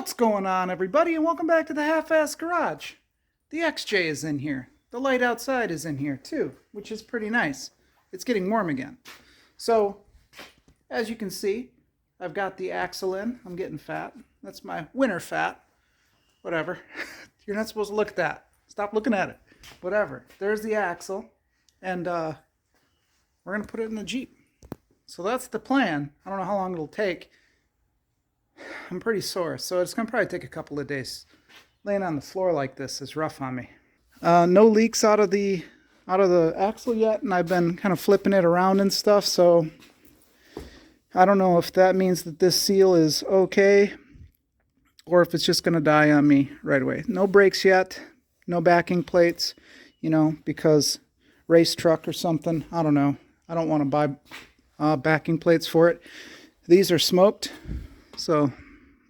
What's going on, everybody, and welcome back to the Half-Ass Garage. The XJ is in here. The light outside is in here too, which is pretty nice. It's getting warm again. So, as you can see, I've got the axle in. I'm getting fat. That's my winter fat. Whatever. You're not supposed to look at that. Stop looking at it. Whatever. There's the axle, and we're going to put it in the Jeep. So that's the plan. I don't know how long it'll take. I'm pretty sore, so it's going to probably take a couple of days. Laying on the floor like this is rough on me. No leaks out of the axle yet, and I've been kind of flipping it around and stuff, so I don't know if that means that this seal is okay or if it's just going to die on me right away. No brakes yet, no backing plates, because race truck or something. I don't know. I don't want to buy backing plates for it. These are smoked. So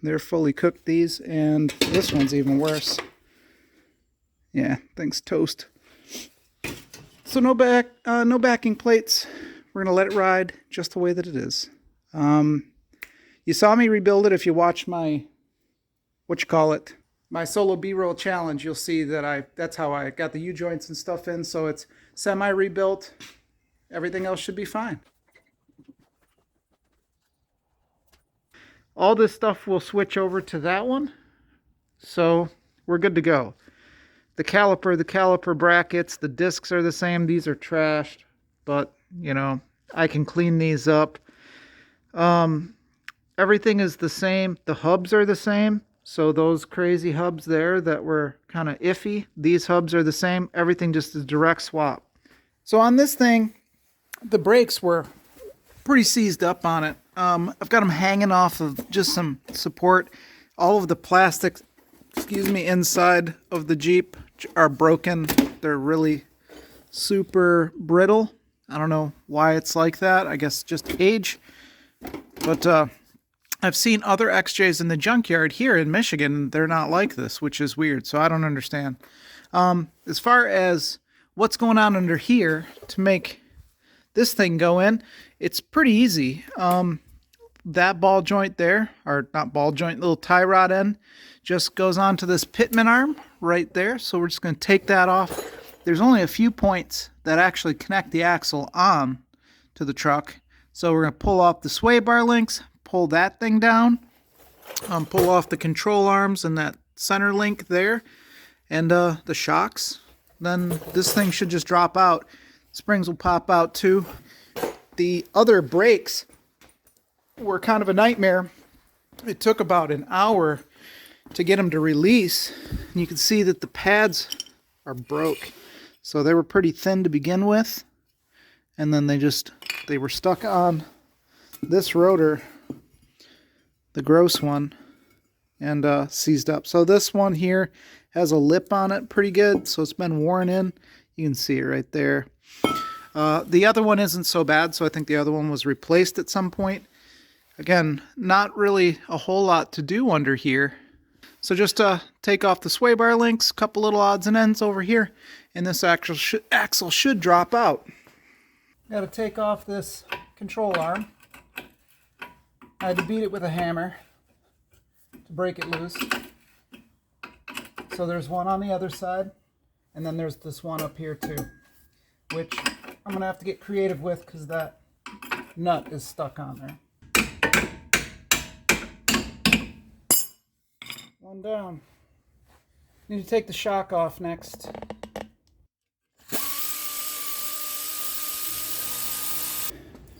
they're fully cooked, these, and this one's even worse. Yeah, thing's toast. So no backing plates. We're gonna let it ride just the way that it is. You saw me rebuild it. If you watch my my solo B-roll challenge, you'll see that that's how I got the U-joints and stuff in. So it's semi rebuilt. Everything else should be fine. All this stuff will switch over to that one, so we're good to go. The caliper brackets, the discs are the same. These are trashed, but, I can clean these up. Everything is the same. The hubs are the same, so those crazy hubs there that were kind of iffy, these hubs are the same. Everything just is direct swap. So on this thing, the brakes were pretty seized up on it. I've got them hanging off of just some support. All of the plastics, inside of the Jeep are broken. They're really super brittle. I don't know why it's like that. I guess just age. But I've seen other XJs in the junkyard here in Michigan. They're not like this, which is weird. So I don't understand. As far as what's going on under here to make this thing go in, it's pretty easy. That ball joint there, or not ball joint, little tie rod end, just goes onto this pitman arm right there. So we're just going to take that off. There's only a few points that actually connect the axle on to the truck. So we're going to pull off the sway bar links, pull that thing down, pull off the control arms and that center link there, and the shocks. Then this thing should just drop out. Springs will pop out too. The other brakes were kind of a nightmare. It took about an hour to get them to release. And you can see that the pads are broke. So they were pretty thin to begin with. And then they were stuck on this rotor, the gross one, and seized up. So this one here has a lip on it pretty good. So it's been worn in. You can see it right there. The other one isn't so bad, so I think the other one was replaced at some point. Again, not really a whole lot to do under here. So just take off the sway bar links, couple little odds and ends over here, and this axle should drop out. Got to take off this control arm. I had to beat it with a hammer to break it loose. So there's one on the other side, and then there's this one up here too, which I'm going to have to get creative with because that nut is stuck on there. One down. Need to take the shock off next.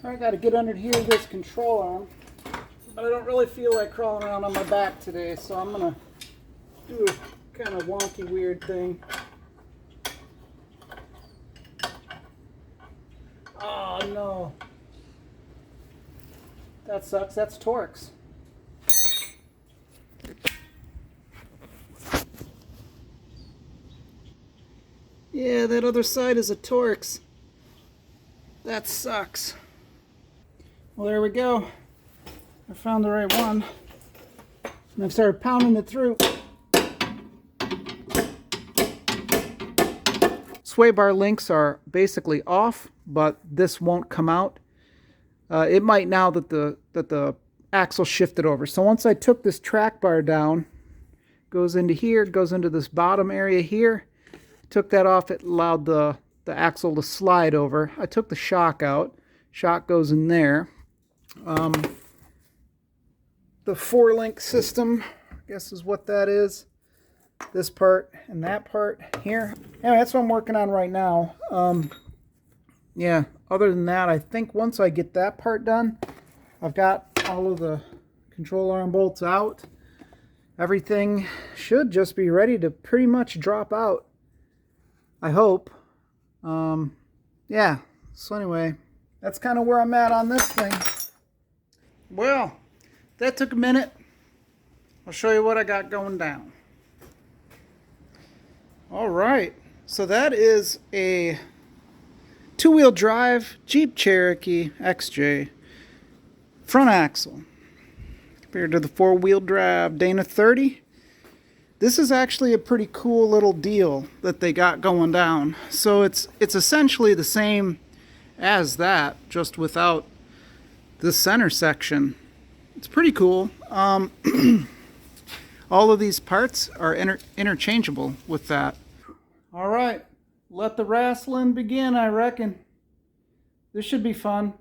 I got to get under here this control arm, but I don't really feel like crawling around on my back today, so I'm going to do a kind of wonky weird thing. Oh no. That sucks. That's Torx. Yeah, that other side is a Torx. That sucks. Well, there we go. I found the right one. And I've started pounding it through. Sway bar links are basically off, but this won't come out. It might now that the axle shifted over. So once I took this track bar down, goes into here, goes into this bottom area here. Took that off, it allowed the axle to slide over. I took the shock out. Shock goes in there. The 4-link system, I guess is what that is. This part and that part here. Anyway, that's what I'm working on right now. Yeah, other than that, I think once I get that part done, I've got all of the control arm bolts out. Everything should just be ready to pretty much drop out. I hope. Yeah, so anyway, that's kind of where I'm at on this thing. Well, that took a minute. I'll show you what I got going down. All right, so that is a 2-wheel drive Jeep Cherokee XJ front axle compared to the 4-wheel drive Dana 30. This is actually a pretty cool little deal that they got going down. So it's essentially the same as that, just without the center section. It's pretty cool. All of these parts are interchangeable with that. All right, let the wrestling begin, I reckon. This should be fun.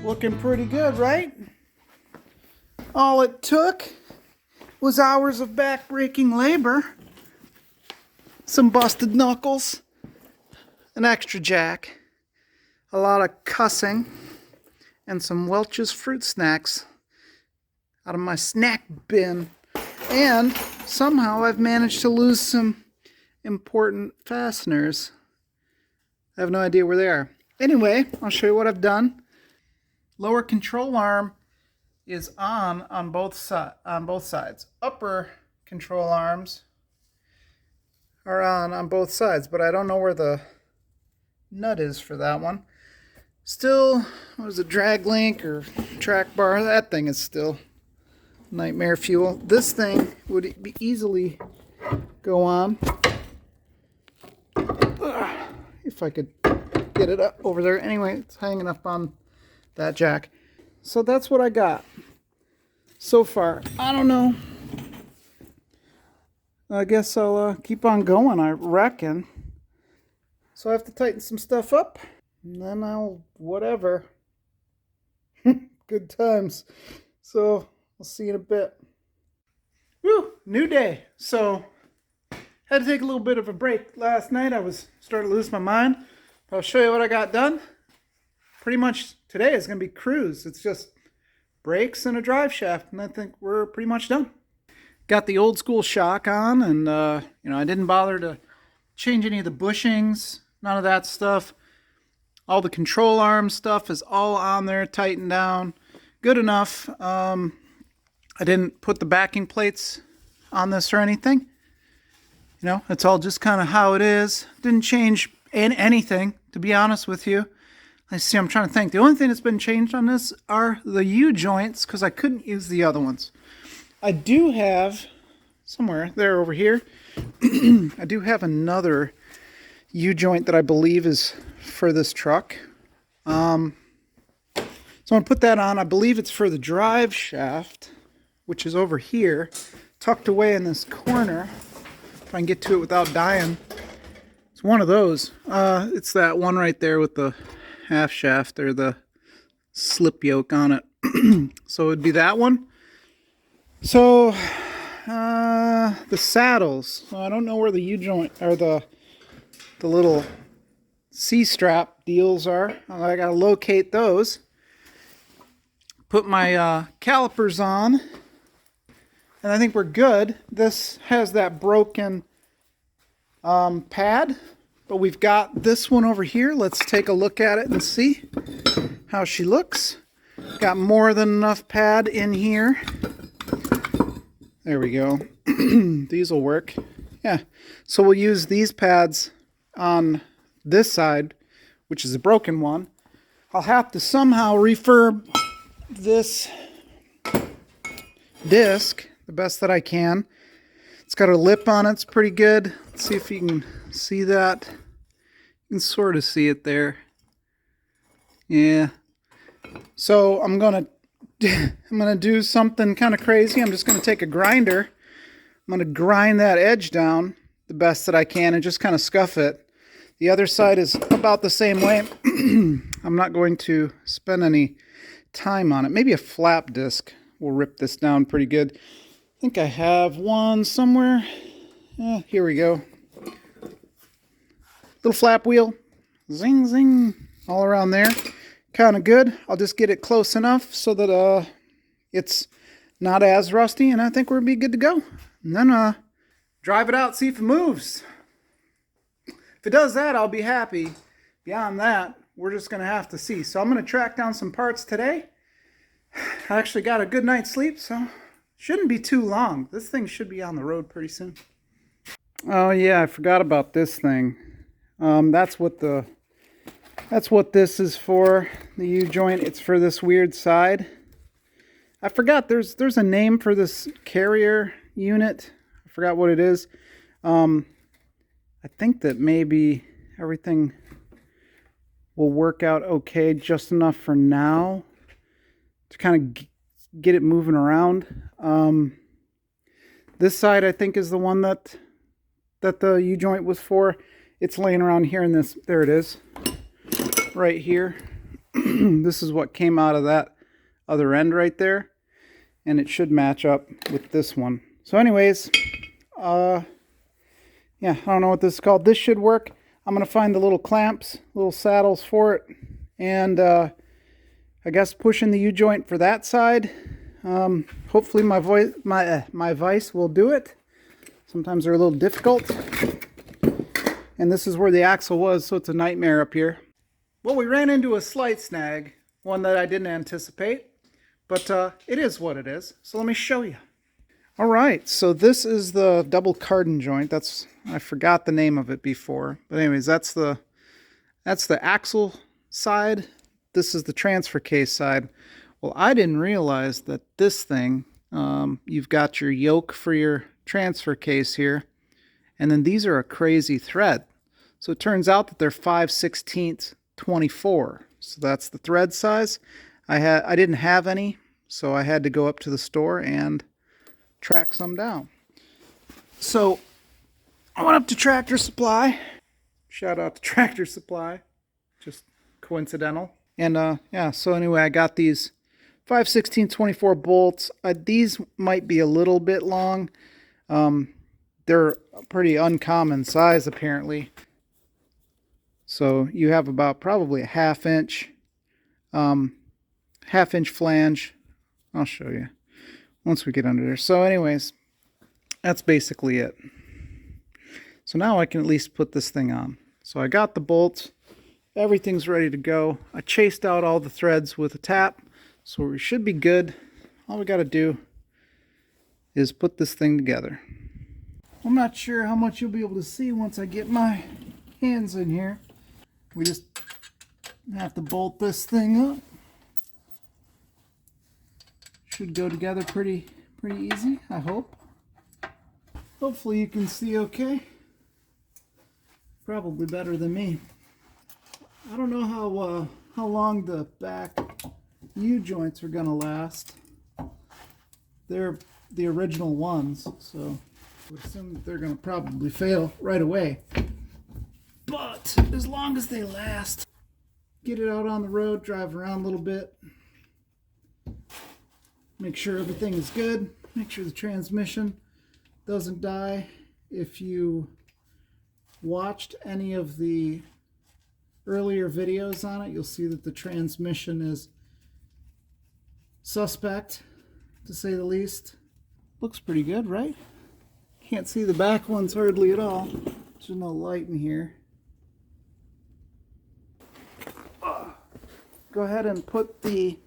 Looking pretty good, right? All it took was hours of back-breaking labor, some busted knuckles, an extra jack, a lot of cussing, and some Welch's fruit snacks out of my snack bin. And somehow I've managed to lose some important fasteners. I have no idea where they are. Anyway, I'll show you what I've done. Lower control arm is on both sides. Upper control arms are on both sides, but I don't know where the nut is for that one. Still, what is it, drag link or track bar? That thing is still nightmare fuel. This thing would be easily go on if I could get it up over there. Anyway, it's hanging up on that jack. So that's what I got so far. I don't know. I guess I'll keep on going, I reckon. So I have to tighten some stuff up, and then I'll whatever. Good times. So I'll see you in a bit. Woo! New day. So had to take a little bit of a break last night. I was starting to lose my mind. I'll show you what I got done. Pretty much today is going to be cruise. It's just brakes and a drive shaft, and I think we're pretty much done. Got the old school shock on, and I didn't bother to change any of the bushings, none of that stuff. All the control arm stuff is all on there, tightened down, good enough. I didn't put the backing plates on this or anything. It's all just kind of how it is. Didn't change anything, to be honest with you. Let's see, I'm trying to think. The only thing that's been changed on this are the U-joints, because I couldn't use the other ones. I do have, somewhere there over here, I do have another U-joint that I believe is for this truck. So I'm going to put that on. I believe it's for the drive shaft, which is over here, tucked away in this corner. If I can get to it without dying. It's one of those. It's that one right there with the half shaft or the slip yoke on it. So it would be that one. So the saddles. I don't know where the U-joint or the little C-strap deals are. I gotta locate those. put my calipers on, and I think we're good. This has that broken pad, but we've got this one over here. Let's take a look at it and see how she looks. Got more than enough pad in here. There we go. These will work. Yeah, so we'll use these pads on this side, which is a broken one. I'll have to somehow refurb this disc the best that I can. It's got a lip on it. It's pretty good. Let's see if you can see that. You can sort of see it there. Yeah. So I'm gonna do something kind of crazy. I'm just gonna take a grinder. I'm gonna grind that edge down the best that I can and just kind of scuff it. The other side is about the same way. I'm not going to spend any time on it. Maybe a flap disc will rip this down pretty good. I think I have one somewhere. Yeah, here we go. Little flap wheel. Zing, zing. All around there. Kind of good. I'll just get it close enough so that it's not as rusty, and I think we'll be good to go. And then drive it out, see if it moves. If it does that, I'll be happy. Beyond that, we're just going to have to see. So I'm going to track down some parts today. I actually got a good night's sleep, so shouldn't be too long. This thing should be on the road pretty soon. Oh yeah, I forgot about this thing. That's what this is for, the U-joint. It's for this weird side. I forgot there's a name for this carrier unit. I forgot what it is. I think that maybe everything will work out okay, just enough for now to kind of get it moving around. This side I think is the one that the U-joint was for. It's laying around here in this. There it is, right here. This is what came out of that other end right there, and it should match up with this one. So anyways, yeah, I don't know what this is called. This should work. I'm going to find the little clamps, little saddles for it, and I guess pushing the U-joint for that side. Hopefully my vise will do it. Sometimes they're a little difficult. And this is where the axle was, so it's a nightmare up here. Well, we ran into a slight snag, one that I didn't anticipate, but it is what it is. So let me show you. All right, so this is the double cardan joint. I forgot the name of it before, but anyways, that's the axle side. This is the transfer case side. Well, I didn't realize that this thing, you've got your yoke for your transfer case here, and then these are a crazy thread. So it turns out that they're 5/16 24. So that's the thread size. I didn't have any, so I had to go up to the store and track some down. So I went up to Tractor Supply. Shout out to Tractor Supply. Just coincidental. And yeah, so anyway, I got these 5/16 24 bolts. These might be a little bit long. They're a pretty uncommon size apparently. So you have about probably a half-inch flange. I'll show you once we get under there. So anyways, that's basically it. So now I can at least put this thing on. So I got the bolts. Everything's ready to go. I chased out all the threads with a tap, so we should be good. All we got to do is put this thing together. I'm not sure how much you'll be able to see once I get my hands in here. We just have to bolt this thing up. Should go together pretty easy, I hope. Hopefully you can see okay. Probably better than me. I don't know how long the back U-joints are gonna last. They're the original ones, so I would assume that they're gonna probably fail right away. But as long as they last, get it out on the road, drive around a little bit, make sure everything is good, make sure the transmission doesn't die. If you watched any of the earlier videos on it, you'll see that the transmission is suspect, to say the least. Looks pretty good, right? Can't see the back ones hardly at all. There's no light in here. Go ahead and put the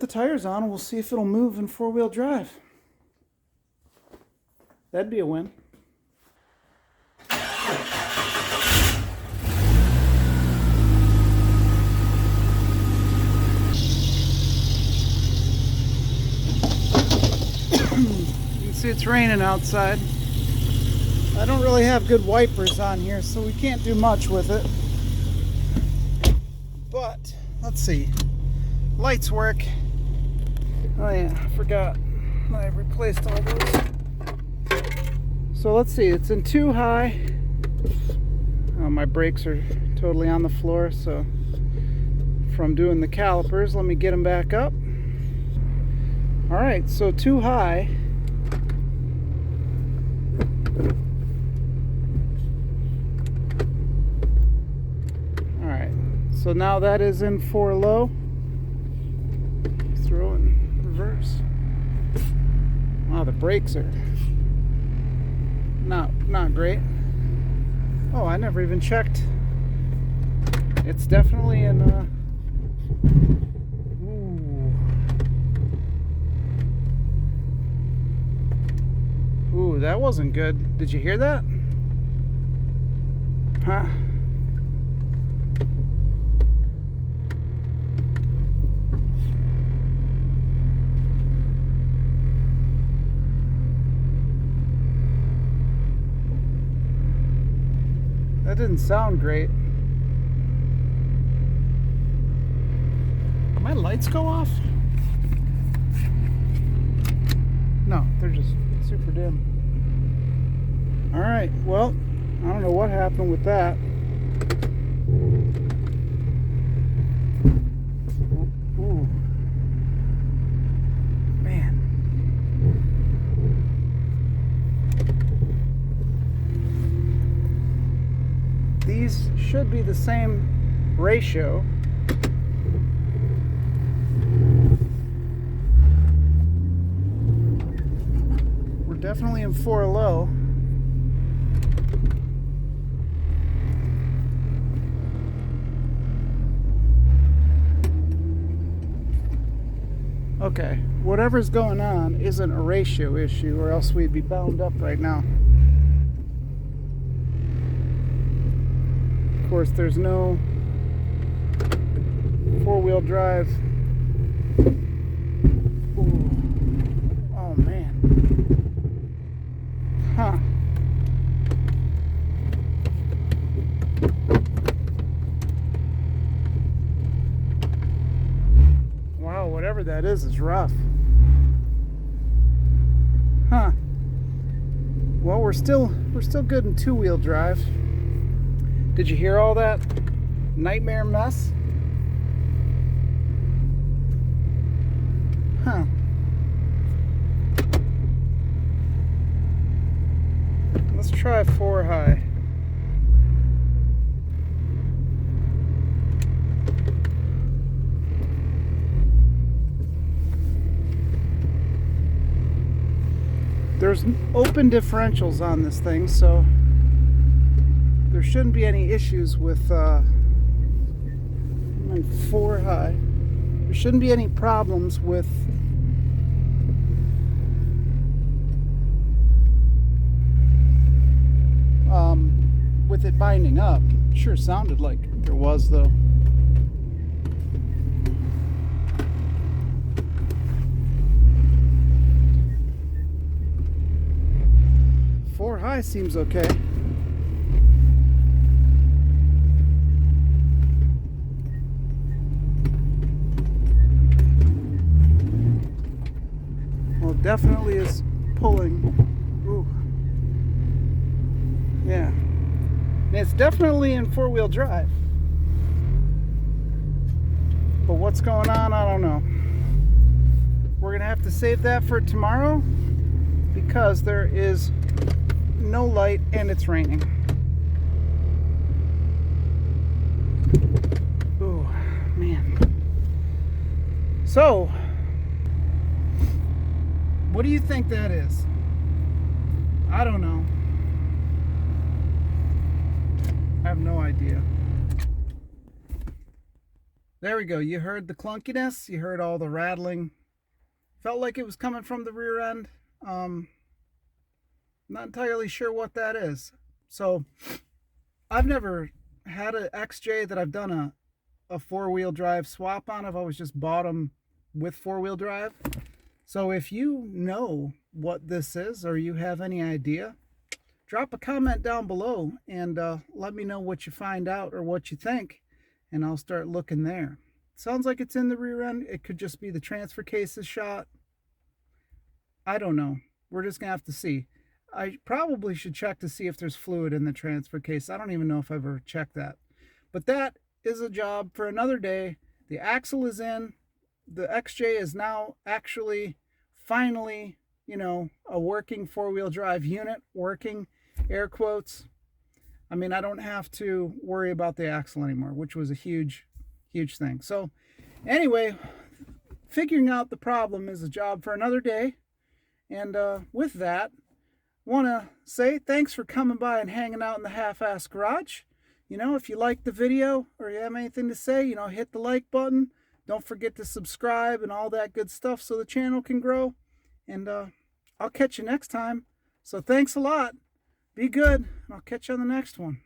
tires on and we'll see if it'll move in four-wheel drive. That'd be a win. You can see it's raining outside. I don't really have good wipers on here, so we can't do much with it. But let's see. Lights work. Oh yeah, I forgot. I replaced all those. So let's see, it's in 2 high. Oh, my brakes are totally on the floor, so from doing the calipers, let me get them back up. Alright, so 2 high. Alright, so now that is in 4 low. Throw it in reverse. Wow, the brakes are not great. Oh, I never even checked. It's definitely in Ooh, that wasn't good. Did you hear that? Huh? That didn't sound great. Did my lights go off? No, they're just super dim. Alright, well, I don't know what happened with that. Ooh. Man. These should be the same ratio. We're definitely in 4 low. Okay, whatever's going on isn't a ratio issue, or else we'd be bound up right now. Of course, there's no 4-wheel drive. Ooh. Oh man. Huh. Wow, whatever that is rough. Huh. Well, we're still good in 2-wheel drive. Did you hear all that nightmare mess? Huh. Let's try 4 high. There's open differentials on this thing, so there shouldn't be any issues with 4 high. There shouldn't be any problems with it binding up. Sure sounded like there was, though. Four high seems okay. Well, it definitely is pulling. Ooh. Yeah. And it's definitely in 4-wheel drive. But what's going on, I don't know. We're gonna have to save that for tomorrow because there is no light and it's raining. Ooh, man. So, what do you think that is? I don't know. I have no idea. There we go. You heard the clunkiness. You heard all the rattling. Felt like it was coming from the rear end. Not entirely sure what that is. So, I've never had an XJ that I've done a four-wheel drive swap on. I've always just bought them with four-wheel drive. So if you know what this is or you have any idea, drop a comment down below and let me know what you find out or what you think, and I'll start looking there. Sounds like it's in the rear end. It could just be the transfer cases shot. I don't know. We're just gonna have to see. I probably should check to see if there's fluid in the transfer case. I don't even know if I've ever checked that. But that is a job for another day. The axle is in. The XJ is now actually finally, you know, a working four-wheel drive unit, working, air quotes. I mean, I don't have to worry about the axle anymore, which was a huge thing. So anyway, figuring out the problem is a job for another day. And with that, want to say thanks for coming by and hanging out in the half-ass garage. You know, if you like the video or you have anything to say, you know, hit the like button. Don't forget to subscribe and all that good stuff so the channel can grow. And I'll catch you next time. So thanks a lot. Be good, and I'll catch you on the next one.